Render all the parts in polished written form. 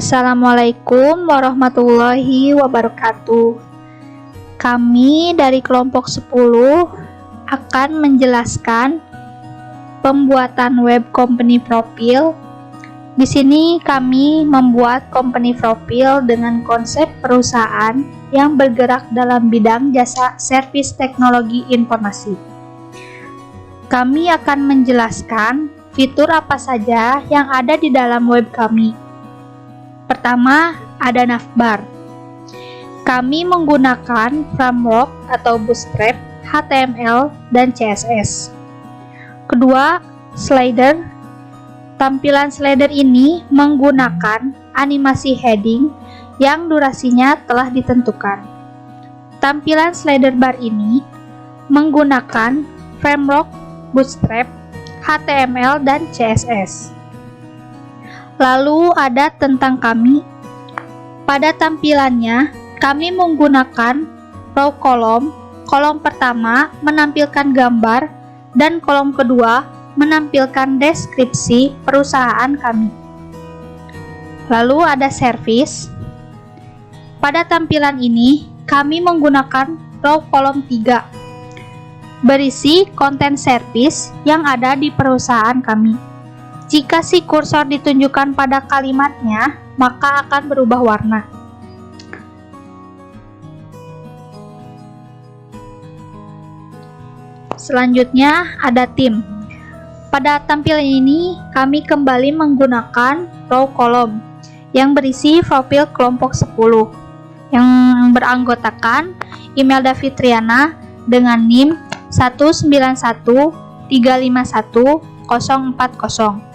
Assalamualaikum warahmatullahi wabarakatuh. Kami dari kelompok 10 akan menjelaskan pembuatan web company profile. Di sini kami membuat company profile dengan konsep perusahaan yang bergerak dalam bidang jasa servis teknologi informasi. Kami akan menjelaskan fitur apa saja yang ada di dalam web kami. Pertama, ada navbar. Kami menggunakan framework atau bootstrap, HTML, dan CSS. Kedua, slider. Tampilan slider ini menggunakan animasi heading yang durasinya telah ditentukan. Tampilan slider bar ini menggunakan framework, bootstrap, HTML, dan CSS. Lalu ada tentang kami. Pada tampilannya, kami menggunakan row column. Kolom pertama menampilkan gambar dan kolom kedua menampilkan deskripsi perusahaan kami. Lalu ada service. Pada tampilan ini, kami menggunakan row column 3. Berisi konten service yang ada di perusahaan kami. Jika si kursor ditunjukkan pada kalimatnya, maka akan berubah warna. Selanjutnya ada tim. Pada tampilan ini, kami kembali menggunakan row column yang berisi profil kelompok 10 yang beranggotakan Imelda Fitriana dengan NIM 191351040.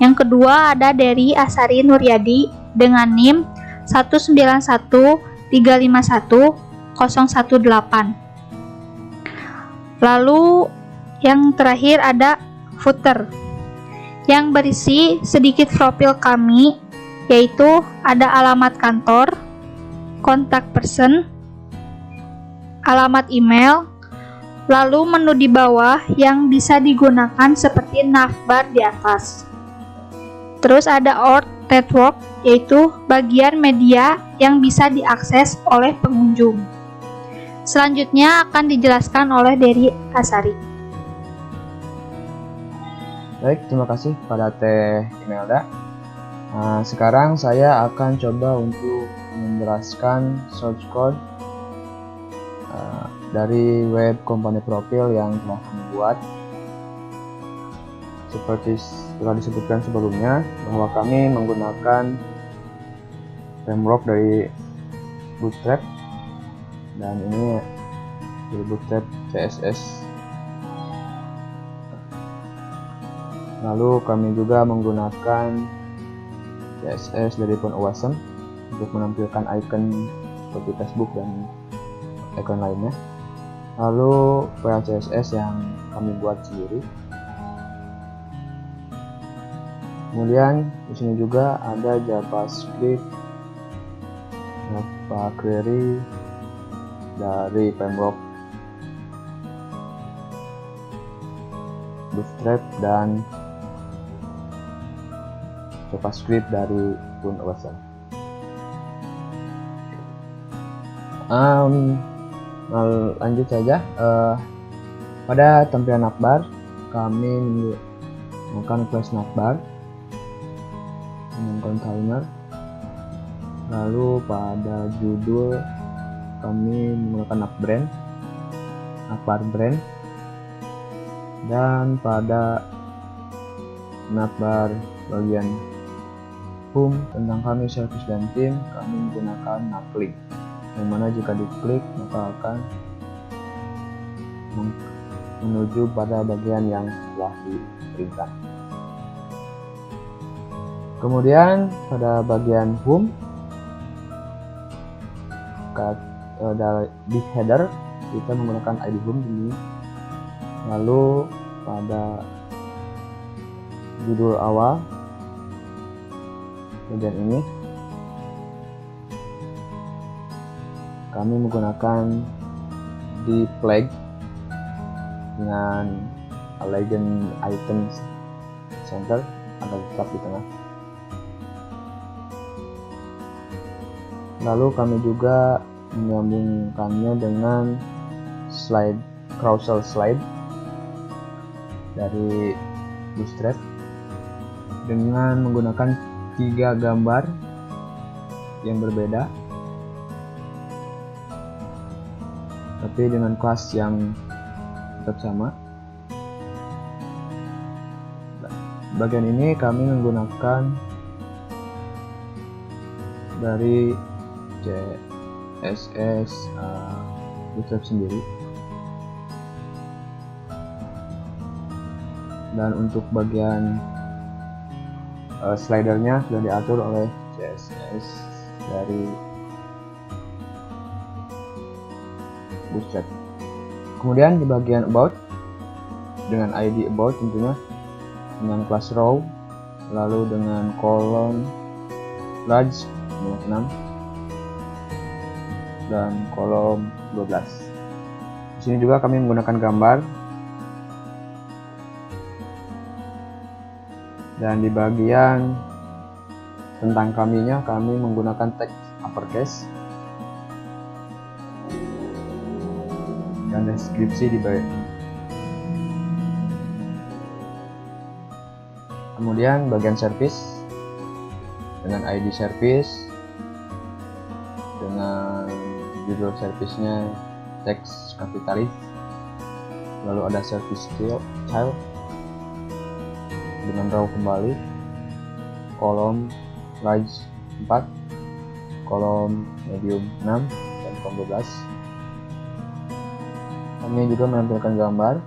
Yang kedua ada dari Asari Nuryadi dengan NIM 191351018. Lalu yang terakhir ada footer yang berisi sedikit profil kami, yaitu ada alamat kantor, kontak person, alamat email, lalu menu di bawah yang bisa digunakan seperti navbar di atas. Terus ada Our Network, yaitu bagian media yang bisa diakses oleh pengunjung. Selanjutnya akan dijelaskan oleh Dery Asari. Baik, terima kasih pada Teh Imelda. Sekarang saya akan coba untuk menjelaskan source code dari web company profile yang telah kami buat. Seperti telah disebutkan sebelumnya, bahwa kami menggunakan framework dari Bootstrap, dan ini dari Bootstrap CSS. Lalu kami juga menggunakan CSS dari Font Awesome untuk menampilkan icon seperti Facebook dan icon lainnya. Lalu file CSS yang kami buat sendiri. Kemudian di sini juga ada JavaScript, Java query dari framework Bootstrap dan JavaScript dari Font Awesome. Lanjut saja. Pada tampilan navbar kami menggunakan class navbar dengan container. Lalu pada judul kami menggunakan navbar brand, dan pada navbar bagian home tentang kami service dan tim, kami menggunakan navlink, yang mana jika diklik maka akan menuju pada bagian yang telah diperintah. Kemudian pada bagian home, di header kita menggunakan ID home ini. Lalu pada judul awal bagian ini kami menggunakan di flag dengan legend items center atau tetap di tengah. Lalu kami juga menyambungkannya dengan carousel slide dari Bootstrap dengan menggunakan 3 gambar yang berbeda, tapi dengan kelas yang tetap sama. Bagian ini kami menggunakan dari CSS Bootstrap sendiri. Dan untuk bagian slidernya sudah diatur oleh CSS dari Bootstrap. Kemudian di bagian about dengan ID about tentunya, dengan kelas row, lalu dengan kolom large 6 dan kolom 12. Di sini juga kami menggunakan gambar. Dan di bagian tentang kaminya, kami menggunakan teks uppercase dan deskripsi di bawah. Kemudian bagian service dengan ID service, dengan judul servicenya teks kapitalis, lalu ada service child dengan row kembali, kolom large 4, kolom medium 6, dan kolom 12. Kami juga menampilkan gambar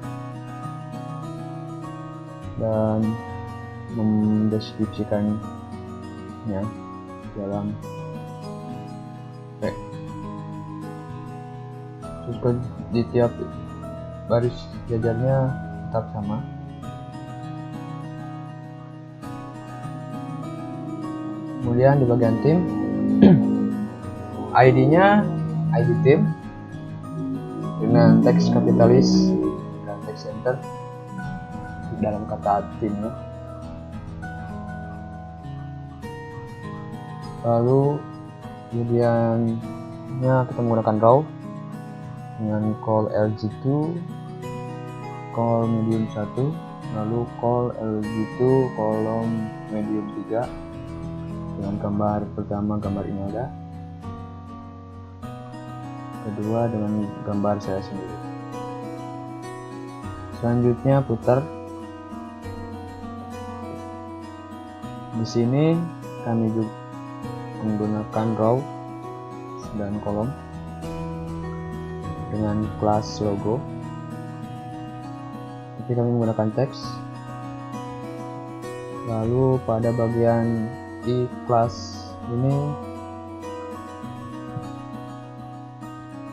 dan mendeskripsikannya dalam teks. Terus di tiap baris jajarnya tetap sama. Kemudian di bagian tim, ID-nya ID tim dengan teks kapitalis dan teks center dalam kata timnya. Lalu kemudiannya kita menggunakan row dengan call LG2, call medium 1, lalu call LG2 kolom medium 3 dengan gambar pertama, gambar ini ada, kedua dengan gambar saya sendiri. Selanjutnya putar. Di sini kami juga menggunakan row dan kolom dengan kelas logo. Jadi kami menggunakan teks. Lalu pada bagian di kelas ini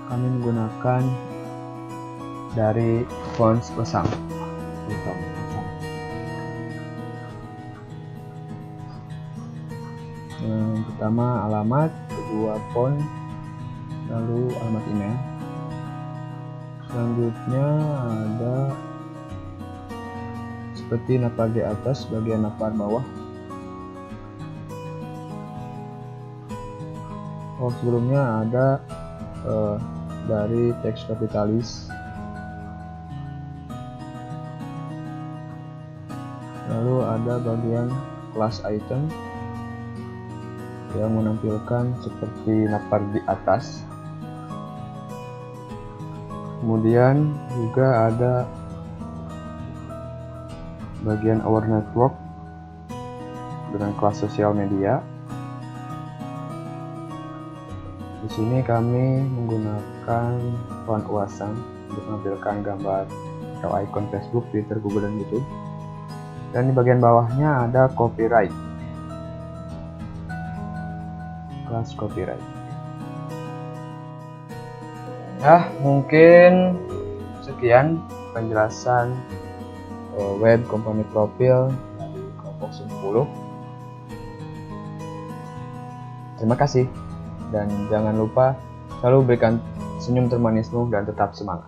kami menggunakan dari font kosong. Yang pertama alamat, kedua font, lalu alamat email. Selanjutnya ada seperti navbar di atas, bagian navbar bawah. Sebelumnya ada dari teks kapitalis, lalu ada bagian kelas item yang menampilkan seperti navbar di atas. Kemudian juga ada bagian our network dengan kelas sosial media. Di sini kami menggunakan font Uasan untuk menampilkan gambar atau icon Facebook, Twitter, Google, dan YouTube. Dan di bagian bawahnya ada copyright, kelas copyright. Mungkin sekian penjelasan web company profile dari kelompok 10. Terima kasih. Dan jangan lupa selalu berikan senyum termanismu dan tetap semangat.